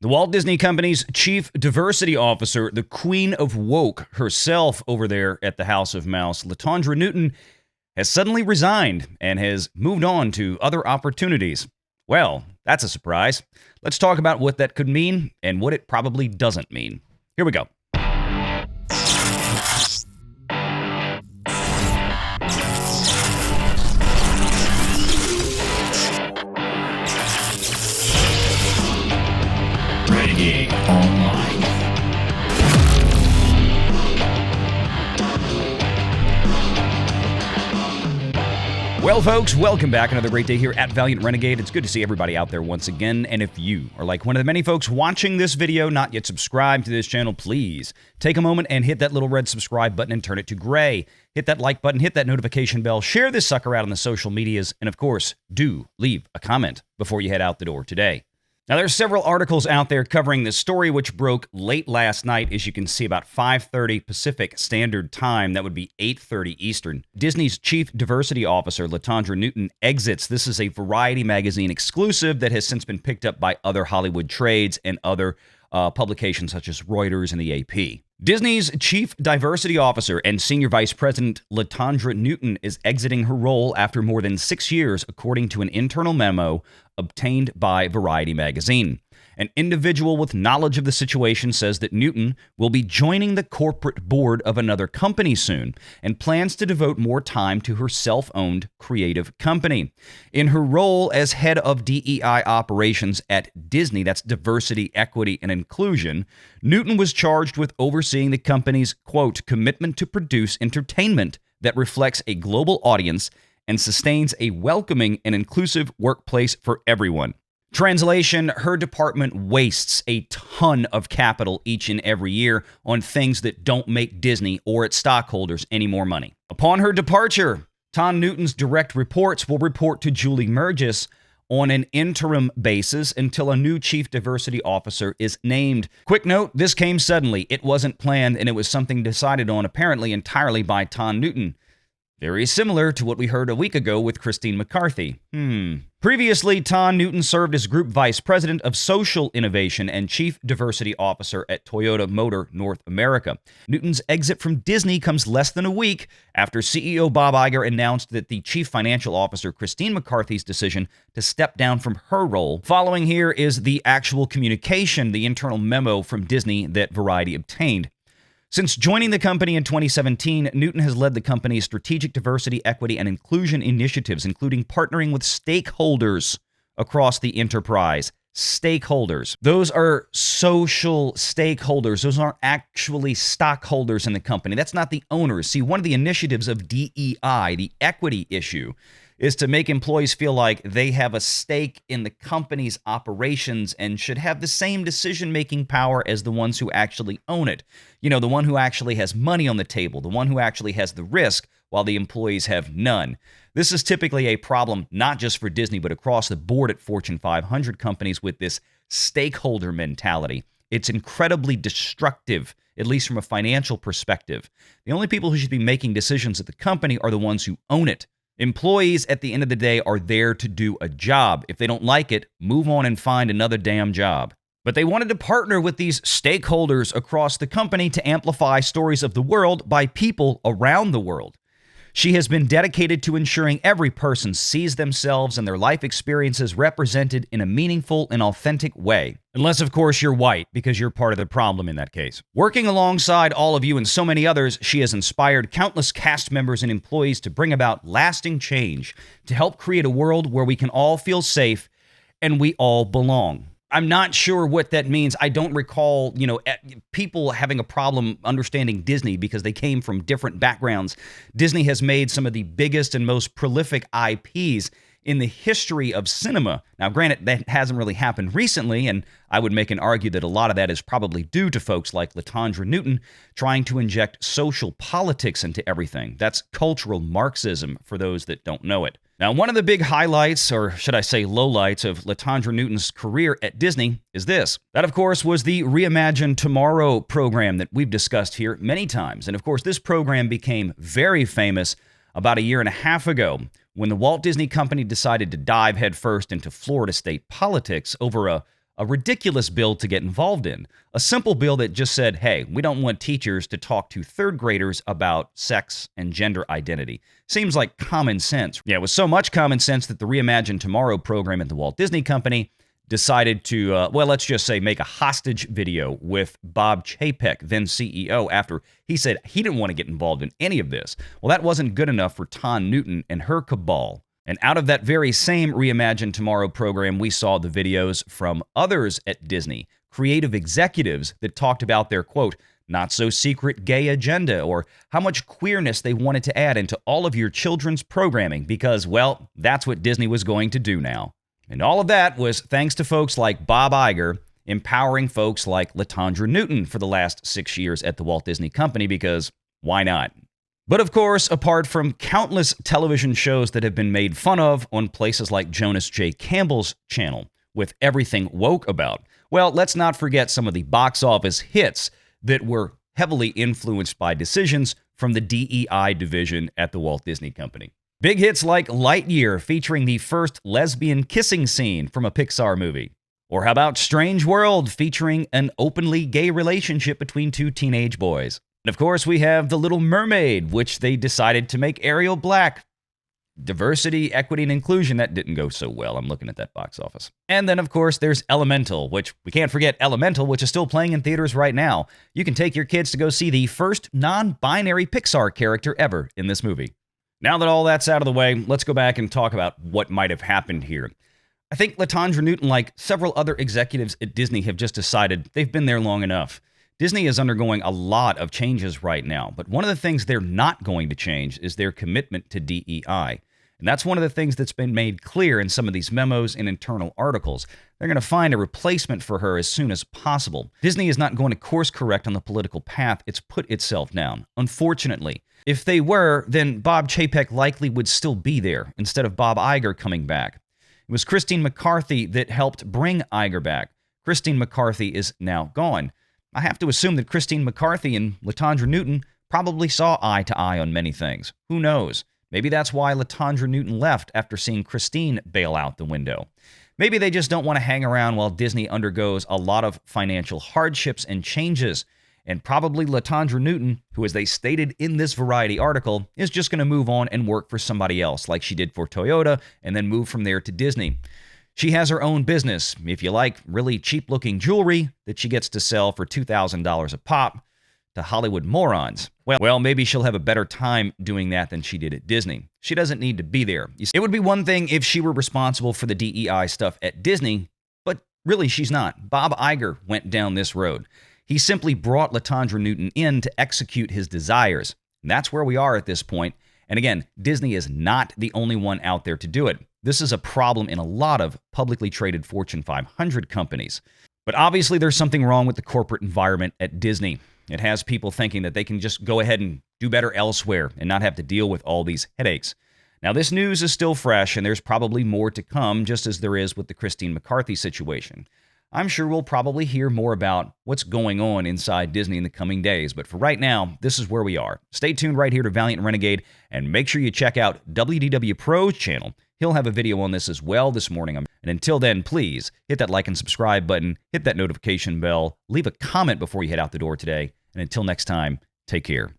The Walt Disney Company's chief diversity officer, the queen of woke herself over there at the House of Mouse, Latondra Newton, has suddenly resigned and has moved on to other opportunities. Well, that's a surprise. Let's talk about what that could mean and what it probably doesn't mean. Here we go. Renegade Online. Well, folks, welcome back. Another great day here at Valiant Renegade. It's good to see everybody out there once again. And if you are like one of the many folks watching this video, not yet subscribed to this channel, please take a moment and hit that little red subscribe button and turn it to gray. Hit that like button, hit that notification bell, share this sucker out on the social medias, and of course, do leave a comment before you head out the door today. Now, there's several articles out there covering this story, which broke late last night, as you can see, about 5:30 Pacific Standard Time. That would be 8:30 Eastern. Disney's chief diversity officer, Latondra Newton, exits. This is a Variety magazine exclusive that has since been picked up by other Hollywood trades and other publications such as Reuters and the AP. Disney's chief diversity officer and senior vice president Latondra Newton is exiting her role after more than 6 years, according to an internal memo obtained by Variety magazine. An individual with knowledge of the situation says that Newton will be joining the corporate board of another company soon and plans to devote more time to her self-owned creative company. In her role as head of DEI operations at Disney, that's diversity, equity, and inclusion, Newton was charged with overseeing the company's, quote, commitment to produce entertainment that reflects a global audience and sustains a welcoming and inclusive workplace for everyone. Translation, her department wastes a ton of capital each and every year on things that don't make Disney or its stockholders any more money. Upon her departure, Ton Newton's direct reports will report to Julie Mergis on an interim basis until a new chief diversity officer is named. Quick note, this came suddenly. It wasn't planned, and it was something decided on apparently entirely by Ton Newton. Very similar to what we heard a week ago with Christine McCarthy. Previously, Ton Newton served as Group Vice President of Social Innovation and Chief Diversity Officer at Toyota Motor North America. Newton's exit from Disney comes less than a week after CEO Bob Iger announced that the Chief Financial Officer Christine McCarthy's decision to step down from her role. Following here is the actual communication, the internal memo from Disney that Variety obtained. Since joining the company in 2017, Newton has led the company's strategic diversity, equity, and inclusion initiatives, including partnering with stakeholders across the enterprise. Stakeholders. Those are social stakeholders. Those aren't actually stockholders in the company. That's not the owners. See, one of the initiatives of DEI, the equity issue, is to make employees feel like they have a stake in the company's operations and should have the same decision-making power as the ones who actually own it. You know, the one who actually has money on the table, the one who actually has the risk, while the employees have none. This is typically a problem not just for Disney, but across the board at Fortune 500 companies with this stakeholder mentality. It's incredibly destructive, at least from a financial perspective. The only people who should be making decisions at the company are the ones who own it. Employees, at the end of the day, are there to do a job. If they don't like it, move on and find another damn job. But they wanted to partner with these stakeholders across the company to amplify stories of the world by people around the world. She has been dedicated to ensuring every person sees themselves and their life experiences represented in a meaningful and authentic way. Unless, of course, you're white, because you're part of the problem in that case. Working alongside all of you and so many others, she has inspired countless cast members and employees to bring about lasting change, to help create a world where we can all feel safe and we all belong. I'm not sure what that means. I don't recall, people having a problem understanding Disney because they came from different backgrounds. Disney has made some of the biggest and most prolific IPs in the history of cinema. Now, granted, that hasn't really happened recently, and I would make an argument that a lot of that is probably due to folks like Latondra Newton trying to inject social politics into everything. That's cultural Marxism for those that don't know it. Now, one of the big highlights, or should I say lowlights, of Latondra Newton's career at Disney is this. That, of course, was the Reimagine Tomorrow program that we've discussed here many times. And, of course, this program became very famous about a year and a half ago when the Walt Disney Company decided to dive headfirst into Florida state politics over a a ridiculous bill to get involved in. A simple bill that just said, hey, we don't want teachers to talk to third graders about sex and gender identity. Seems like common sense. Yeah, it was so much common sense that the Reimagine Tomorrow program at the Walt Disney Company decided to, well, let's just say make a hostage video with Bob Chapek, then CEO, after he said he didn't want to get involved in any of this. Well, that wasn't good enough for Ton Newton and her cabal. And out of that very same Reimagine Tomorrow program, we saw the videos from others at Disney, creative executives that talked about their, quote, not-so-secret gay agenda, or how much queerness they wanted to add into all of your children's programming because, well, that's what Disney was going to do now. And all of that was thanks to folks like Bob Iger empowering folks like Latondra Newton for the last 6 years at the Walt Disney Company because why not? But of course, apart from countless television shows that have been made fun of on places like Jonas J. Campbell's channel with everything woke about, well, let's not forget some of the box office hits that were heavily influenced by decisions from the DEI division at the Walt Disney Company. Big hits like Lightyear, featuring the first lesbian kissing scene from a Pixar movie. Or how about Strange World, featuring an openly gay relationship between two teenage boys. And of course, we have The Little Mermaid, which they decided to make Ariel black. Diversity, equity, and inclusion, that didn't go so well. I'm looking at that box office. And then, of course, there's Elemental, which we can't forget Elemental, which is still playing in theaters right now. You can take your kids to go see the first non-binary Pixar character ever in this movie. Now that all that's out of the way, let's go back and talk about what might have happened here. I think Latondra Newton, like several other executives at Disney, have just decided they've been there long enough. Disney is undergoing a lot of changes right now, but one of the things they're not going to change is their commitment to DEI. And that's one of the things that's been made clear in some of these memos and internal articles. They're going to find a replacement for her as soon as possible. Disney is not going to course correct on the political path it's put itself down, unfortunately. If they were, then Bob Chapek likely would still be there instead of Bob Iger coming back. It was Christine McCarthy that helped bring Iger back. Christine McCarthy is now gone. I have to assume that Christine McCarthy and Latondra Newton probably saw eye to eye on many things. Who knows? Maybe that's why Latondra Newton left after seeing Christine bail out the window. Maybe they just don't want to hang around while Disney undergoes a lot of financial hardships and changes. And probably Latondra Newton, who, as they stated in this Variety article, is just going to move on and work for somebody else, like she did for Toyota, and then move from there to Disney. She has her own business, if you like, really cheap-looking jewelry that she gets to sell for $2,000 a pop to Hollywood morons. Well, maybe she'll have a better time doing that than she did at Disney. She doesn't need to be there. It would be one thing if she were responsible for the DEI stuff at Disney, but really she's not. Bob Iger went down this road. He simply brought Latondra Newton in to execute his desires. And that's where we are at this point. And again, Disney is not the only one out there to do it. This is a problem in a lot of publicly traded Fortune 500 companies. But obviously there's something wrong with the corporate environment at Disney. It has people thinking that they can just go ahead and do better elsewhere and not have to deal with all these headaches. Now, this news is still fresh, and there's probably more to come, just as there is with the Christine McCarthy situation. I'm sure we'll probably hear more about what's going on inside Disney in the coming days, but for right now, this is where we are. Stay tuned right here to Valiant Renegade, and make sure you check out WDW Pro's channel. He'll have a video on this as well this morning. And until then, please hit that like and subscribe button, hit that notification bell, leave a comment before you head out the door today, and until next time, take care.